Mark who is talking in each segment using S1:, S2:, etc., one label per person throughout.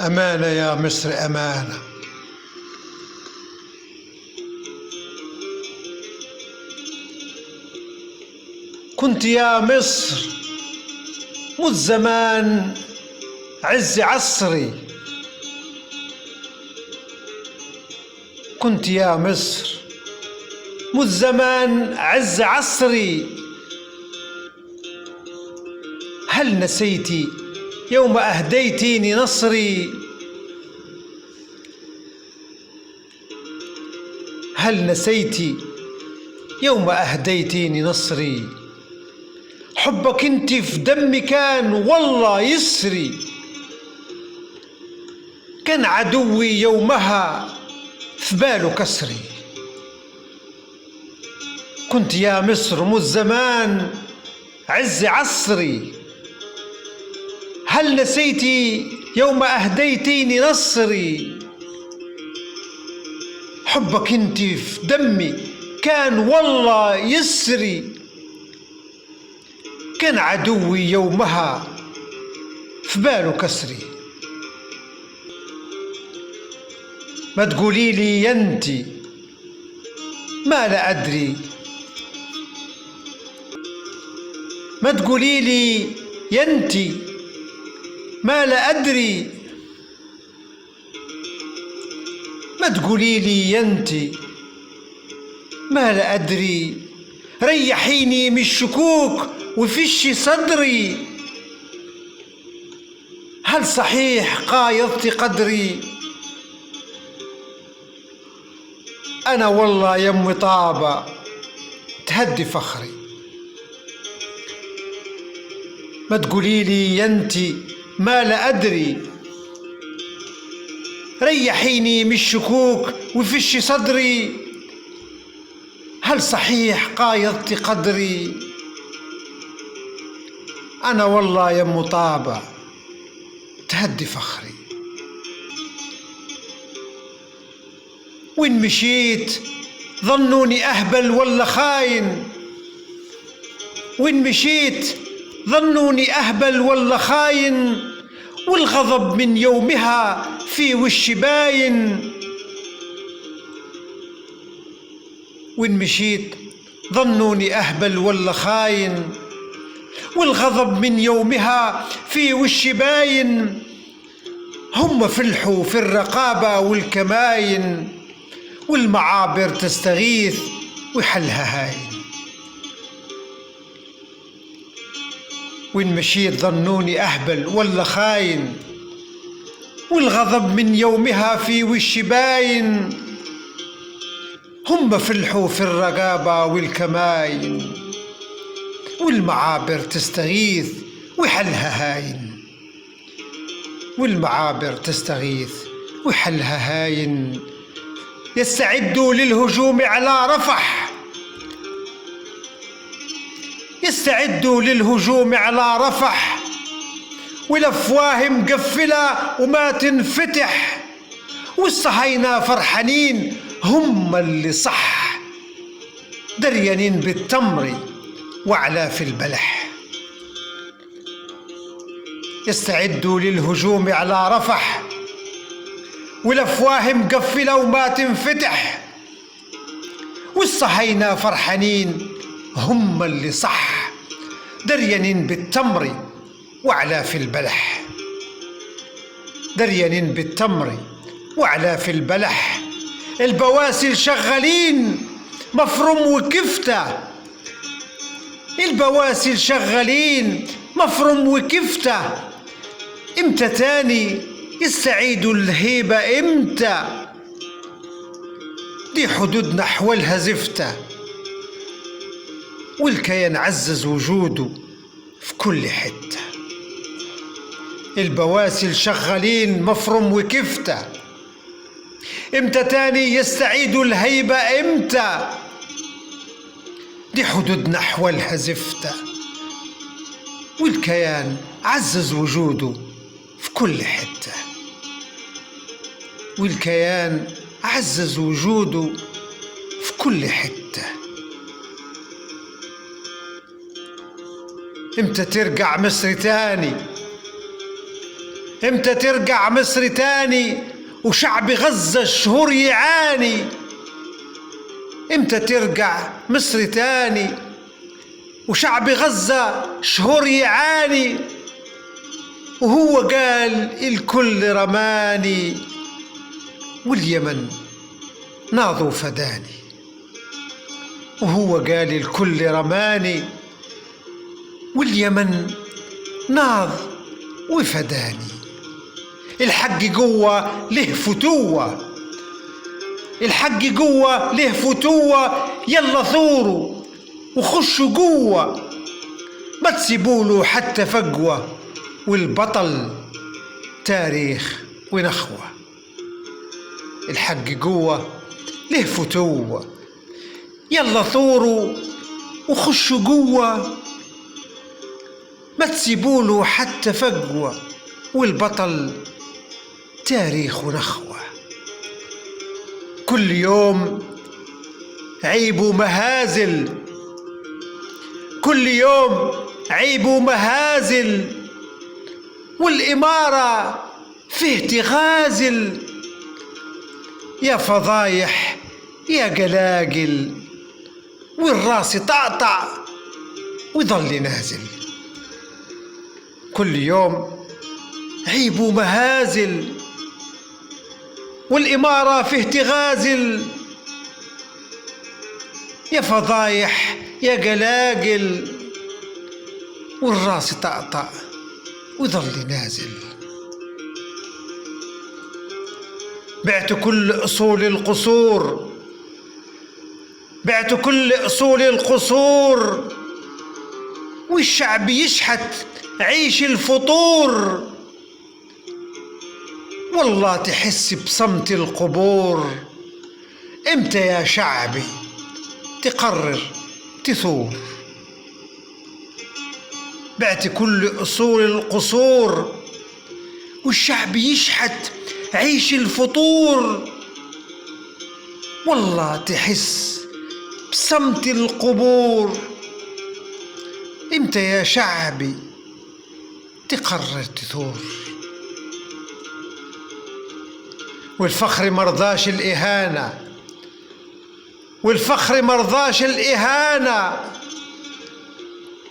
S1: أمانة يا مصر أمانة. كنت يا مصر منذ زمان عز عصري، كنت يا مصر منذ زمان عز عصري. هل نسيت يوم أهديتيني نصري؟ هل نسيت يوم أهديتيني نصري؟ حبك انت في دمي كان والله يسري، كان عدوي يومها في باله كسري. كنت يا مصر منذ زمان عز عصري، هل نسيتي يوم أهديتيني نصري؟ حبك انت في دمي كان والله يسري، كان عدوي يومها في باله كسري. ما تقولي لي ينتي ما لا أدري، ما تقولي لي ينتي ما لا أدري، ما تقولي لي ينتي ما لا أدري. ريحيني من الشكوك وفشي صدري، هل صحيح قايضتي قدري؟ أنا والله يمي طابة تهدي فخري. ما تقولي لي ينتي ما لا أدري، ريحيني من الشكوك وفشي صدري، هل صحيح قايضتي قدري؟ أنا والله يمي طابة تهدي فخري. وين مشيت ظنوني أهبل ولا خاين، وين مشيت ظنوني أهبل ولا خاين، والغضب من يومها في وشي باين. وين مشيت ظنوني أهبل ولا خاين، والغضب من يومها في وشي باين. هم فلحوا في الرقابة والكماين، والمعابر تستغيث وحلها هاين. وين مشيت ظنوني أهبل ولا خاين، والغضب من يومها في وشي باين. هم فلحوا في الرقابة والكماين، والمعابر تستغيث وحلها هاين. والمعابر تستغيث وحلها هاين. يستعدوا للهجوم على رفح، يستعدوا للهجوم على رفح، والأفواه مقفلة وما تنفتح، والصهاينة فرحانين هم اللي صح، دريانين بالتمر وعلى في البلح. يستعدوا للهجوم على رفح، والأفواه مقفلة وما تنفتح، والصهاينة فرحانين هم اللي صح، دريانين بالتمر وعلى في البلح. دريانين بالتمر وعلى في البلح. البواسل شغالين مفروم وكفتة، البواسل شغالين مفروم وكفتة. امتى تاني يستعيدوا الهيبة؟ امتى؟ دي حدودنا حولها زفتة، والكيان عزز وجوده في كل حتة. البواسل شغالين مفروم وكفتة، امتى تاني يستعيدوا الهيبة؟ امتى؟ دي حدودنا حولها زفتة، والكيان عزز وجوده في كل حتة. والكيان عزز وجوده في كل حتة. امتى ترجع مصر تاني؟ امتى ترجع مصر تاني وشعب غزة الشهور يعاني؟ امتى ترجع مصر تاني وشعب غزة شهور يعاني؟ وهو قال الكل رماني واليمن ناضوا فداني. وهو قال الكل رماني واليمن ناض وفداني. الحق قوة له فتوة، الحق قوة له فتوة، يلا ثوروا وخشوا قوة، ما تسيبوله حتى فقوة، والبطل تاريخ ونخوة. الحق قوة له فتوة، يلا ثوروا وخشوا قوة، ما تسيبوله حتى فقوة، والبطل تاريخ ونخوة. كل يوم عيب ومهازل، كل يوم عيب ومهازل، والإمارة فيه تغازل. يا فضايح يا قلاقل، والراس طعطع ويظل نازل. كل يوم عيب ومهازل، والإمارة فيه تغازل. يا فضايح يا قلاقل، والراس طعطع ويظل نازل. بعت كل أصول القصور، بعت كل أصول القصور، والشعب يشحت عيش الفطور. والله تحس بصمت القبور، امتى يا شعبي تقرر تثور؟ بعت كل أصول القصور، والشعب يشحت عيش الفطور. والله تحس بصمت القبور، امتى يا شعبي تقرر تثور؟ والفخر مرضاش الإهانة، والفخر مرضاش الإهانة،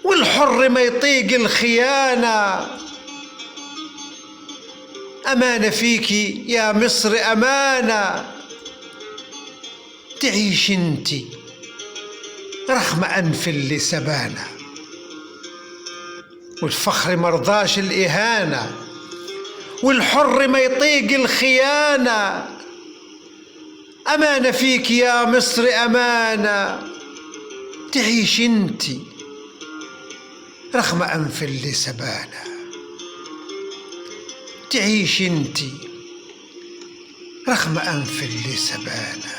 S1: والحر ما يطيق الخيانة. أمانة فيكي يا مصر أمانة، تعيش انتي رغم أنف اللي سبانا. والفخر مرضاش الإهانة، والحر ما يطيق الخيانة. أمانة فيك يا مصر أمانة، تعيش انتي رغم أنف اللي سبانا. تعيش انتي رغم أنف اللي سبانا.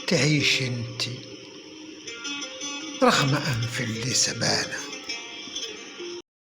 S1: تعيش انتي رغم أنف اللي سبانا.